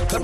So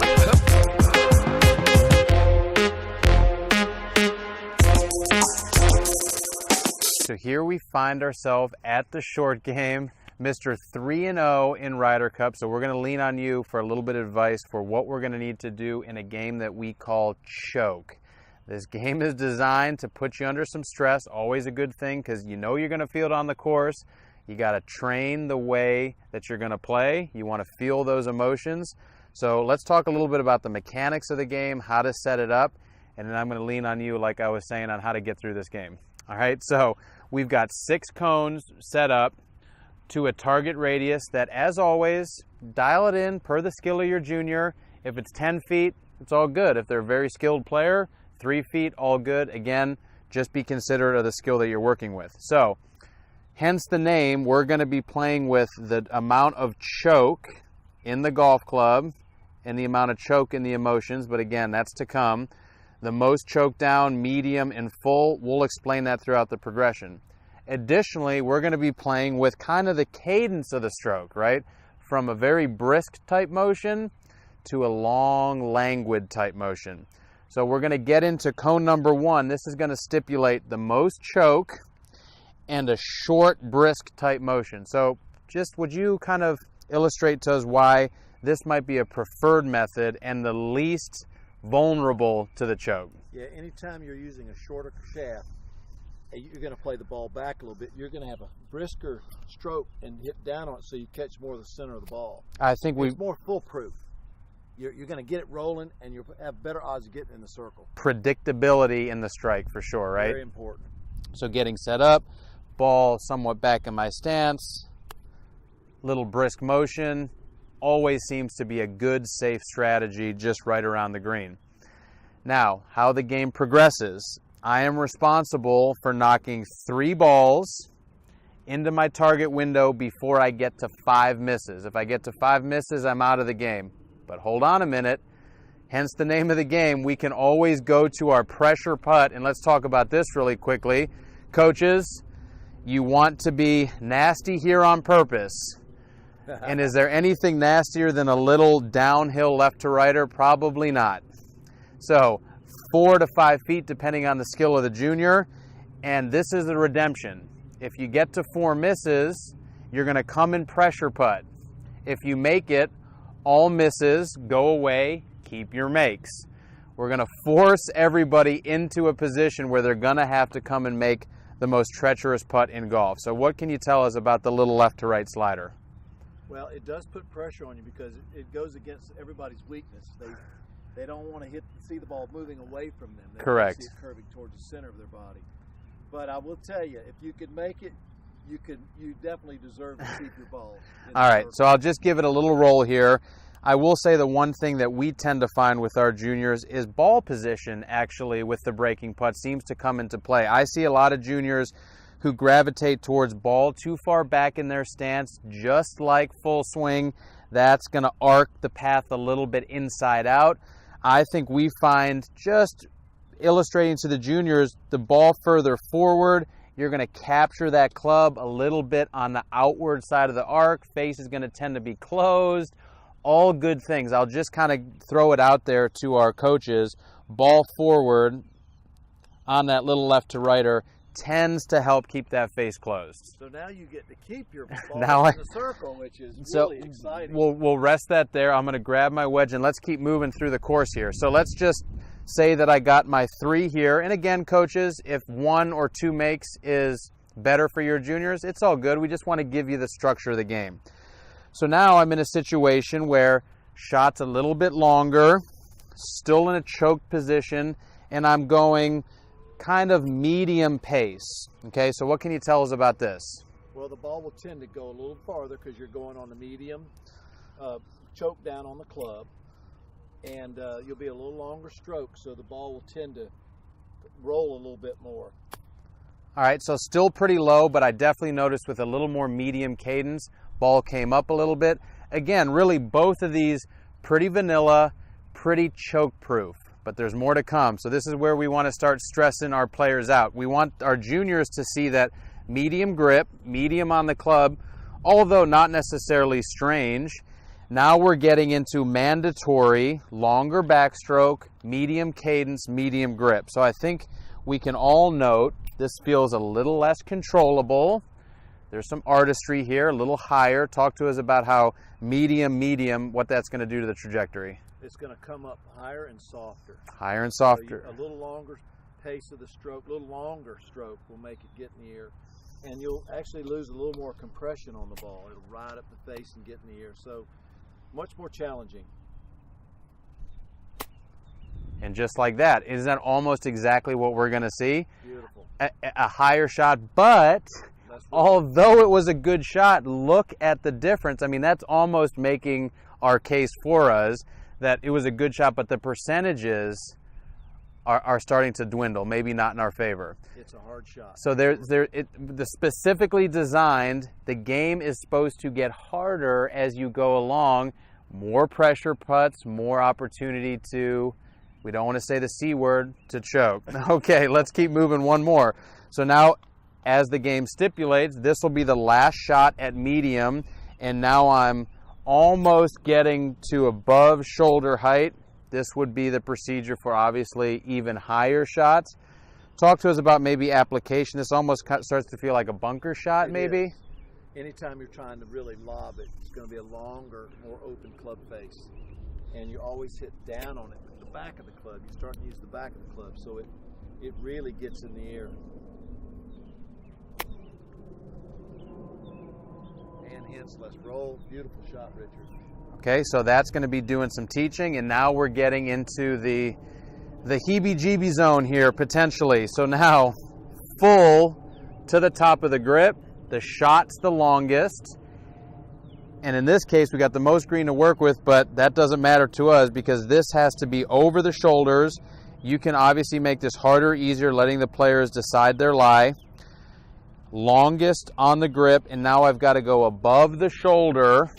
here we find ourselves at the short game, Mr. 3-0 in Ryder Cup. So we're going to lean on you for a little bit of advice for what we're going to need to do in a game that we call choke. This game is designed to put you under some stress, always a good thing because you know you're going to feel it on the course. You got to train the way that you're going to play. You want to feel those emotions. So let's talk a little bit about the mechanics of the game, how to set it up, and then I'm going to lean on you, like I was saying, on how to get through this game. All right, so we've got 6 cones set up to a target radius that, as always, dial it in per the skill of your junior. If it's 10 feet, it's all good. If they're a very skilled player, 3 feet, all good. Again, just be considerate of the skill that you're working with. So, hence the name, we're going to be playing with the amount of choke in the golf club and the amount of choke in the emotions, but again, that's to come. The most choke down, medium, and full, we'll explain that throughout the progression. Additionally, we're going to be playing with kind of the cadence of the stroke, right? From a very brisk type motion to a long, languid type motion. So we're going to get into cone number 1. This is going to stipulate the most choke and a short, brisk type motion. So just would you kind of illustrate to us why this might be a preferred method and the least vulnerable to the choke? Yeah, anytime you're using a shorter shaft, you're going to play the ball back a little bit. You're going to have a brisker stroke and hit down on it so you catch more of the center of the ball. I think it's more foolproof. You're going to get it rolling, and you'll have better odds of getting in the circle. Predictability in the strike for sure, right? Very important. So getting set up, ball somewhat back in my stance, little brisk motion, always seems to be a good, safe strategy just right around the green. Now, how the game progresses. I am responsible for knocking 3 balls into my target window before I get to 5 misses. If I get to 5 misses, I'm out of the game. But hold on a minute, hence the name of the game. We can always go to our pressure putt, and let's talk about this really quickly. Coaches, you want to be nasty here on purpose. And is there anything nastier than a little downhill left to righter? Probably not. So 4 to 5 feet depending on the skill of the junior, and this is the redemption. If you get to 4 misses, you're going to come in pressure putt. If you make it, all misses, go away, keep your makes. We're going to force everybody into a position where they're going to have to come and make the most treacherous putt in golf. So what can you tell us about the little left to right slider? Well, it does put pressure on you because it goes against everybody's weakness. They don't want to see the ball moving away from them. They Correct. want to see it curving towards the center of their body. But I will tell you, if you could make it, you definitely deserve to keep your balls. All right, so I'll just give it a little roll here. I will say the one thing that we tend to find with our juniors is ball position, actually, with the breaking putt seems to come into play. I see a lot of juniors who gravitate towards ball too far back in their stance, just like full swing. That's going to arc the path a little bit inside out. I think we find, just illustrating to the juniors, the ball further forward, you're going to capture that club a little bit on the outward side of the arc. Face is going to tend to be closed. All good things. I'll just kind of throw it out there to our coaches. Ball forward on that little left to righter tends to help keep that face closed. So now you get to keep your ball in the circle, which is really exciting. We'll rest that there. I'm going to grab my wedge and let's keep moving through the course here. So let's just say that I got my 3 here. And again, coaches, if 1 or 2 makes is better for your juniors, it's all good. We just want to give you the structure of the game. So now I'm in a situation where shot's a little bit longer, still in a choked position, and I'm going kind of medium pace. Okay, so what can you tell us about this? Well, the ball will tend to go a little farther because you're going on the medium, choke down on the club, and you'll be a little longer stroke, so the ball will tend to roll a little bit more. All right, so still pretty low, but I definitely noticed with a little more medium cadence, ball came up a little bit. Again, really both of these pretty vanilla, pretty choke proof, but there's more to come. So this is where we want to start stressing our players out. We want our juniors to see that medium grip, medium on the club, although not necessarily strange. Now we're getting into mandatory, longer backstroke, medium cadence, medium grip. So I think we can all note this feels a little less controllable. There's some artistry here, a little higher. Talk to us about how medium, what that's going to do to the trajectory. It's going to come up higher and softer. Higher and softer. So a little longer pace of the stroke, a little longer stroke will make it get in the air. And you'll actually lose a little more compression on the ball. It'll ride up the face and get in the air. So much more challenging. And just like that, isn't that almost exactly what we're going to see? Beautiful. A higher shot, but although it was a good shot, look at the difference. I mean, that's almost making our case for us that it was a good shot, but the percentages are starting to dwindle, maybe not in our favor. It's a hard shot. So the specifically designed, the game is supposed to get harder as you go along. More pressure putts, more opportunity to, we don't want to say the C word, to choke. Okay, let's keep moving one more. So now, as the game stipulates, this will be the last shot at medium, and now I'm almost getting to above shoulder height. This would be the procedure for obviously even higher shots. Talk to us about maybe application. This almost starts to feel like a bunker shot, maybe. Anytime you're trying to really lob it, it's going to be a longer, more open club face. And you always hit down on it with the back of the club. You start to use the back of the club, so it really gets in the air. And hits, let's roll. Beautiful shot, Richard. Okay, so that's going to be doing some teaching, and now we're getting into the heebie-jeebie zone here, potentially. So now, full to the top of the grip, the shot's the longest, and in this case, we got the most green to work with, but that doesn't matter to us because this has to be over the shoulders. You can obviously make this harder or easier, letting the players decide their lie. Longest on the grip, and now I've got to go above the shoulder,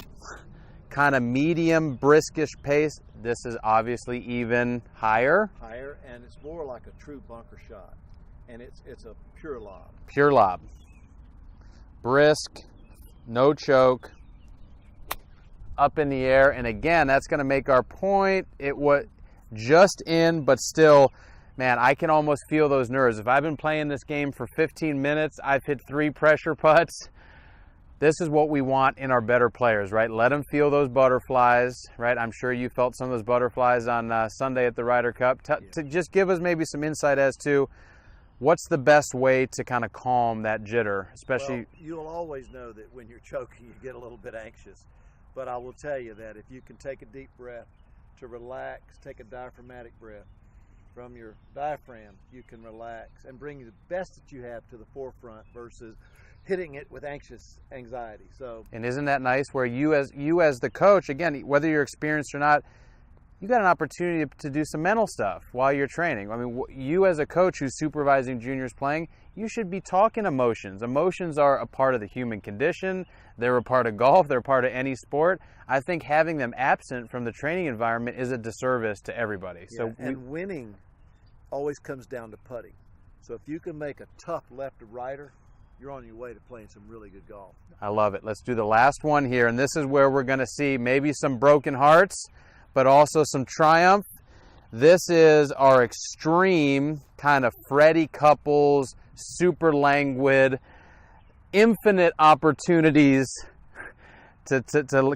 kind of medium, briskish pace. This is obviously even higher. Higher, and it's more like a true bunker shot. And it's a pure lob. Pure lob. Brisk, no choke, up in the air. And again, that's going to make our point. It was just in, but still, man, I can almost feel those nerves. If I've been playing this game for 15 minutes, I've hit 3 pressure putts. This is what we want in our better players, right? Let them feel those butterflies, right? I'm sure you felt some of those butterflies on Sunday at the Ryder Cup. To just give us maybe some insight as to what's the best way to kind of calm that jitter, especially... Well, you'll always know that when you're choking, you get a little bit anxious. But I will tell you that if you can take a deep breath to relax, take a diaphragmatic breath from your diaphragm, you can relax and bring the best that you have to the forefront versus hitting it with anxiety. So, and isn't that nice where you as the coach, again, whether you're experienced or not, you got an opportunity to do some mental stuff while you're training. I mean, you as a coach who's supervising juniors playing, you should be talking emotions. Emotions are a part of the human condition. They're a part of golf. They're a part of any sport. I think having them absent from the training environment is a disservice to everybody. Yeah, and winning always comes down to putting. So if you can make a tough left to righter, you're on your way to playing some really good golf. I love it. Let's do the last one here, and this is where we're going to see maybe some broken hearts, but also some triumph. This is our extreme kind of Freddie Couples, super languid, infinite opportunities to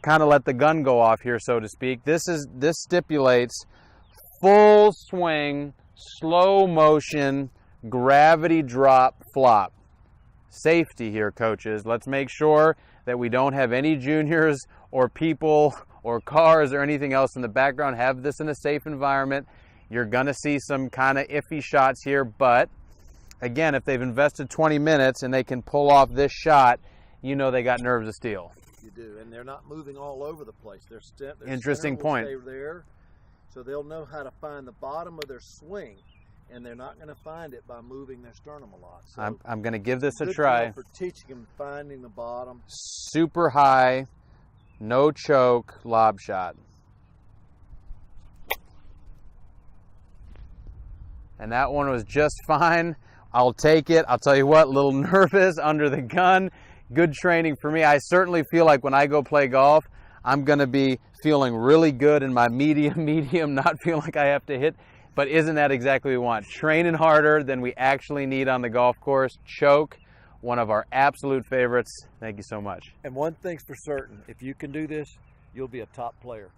kind of let the gun go off here, so to speak. This stipulates full swing, slow motion, gravity drop, flop. Safety here, coaches. Let's make sure that we don't have any juniors or people or cars or anything else in the background. Have this in a safe environment. You're going to see some kind of iffy shots here, but again, if they've invested 20 minutes and they can pull off this shot, you know they got nerves of steel. You do, and they're not moving all over the place. Their interesting point. Stay there, so they'll know how to find the bottom of their swing. And they're not going to find it by moving their sternum a lot. So I'm going to give this a try. For teaching them finding the bottom. Super high, no choke, lob shot. And that one was just fine. I'll take it. I'll tell you what, a little nervous under the gun. Good training for me. I certainly feel like when I go play golf, I'm going to be feeling really good in my medium, not feeling like I have to hit. But isn't that exactly what we want? Training harder than we actually need on the golf course. Choke, one of our absolute favorites. Thank you so much. And one thing's for certain, if you can do this, you'll be a top player.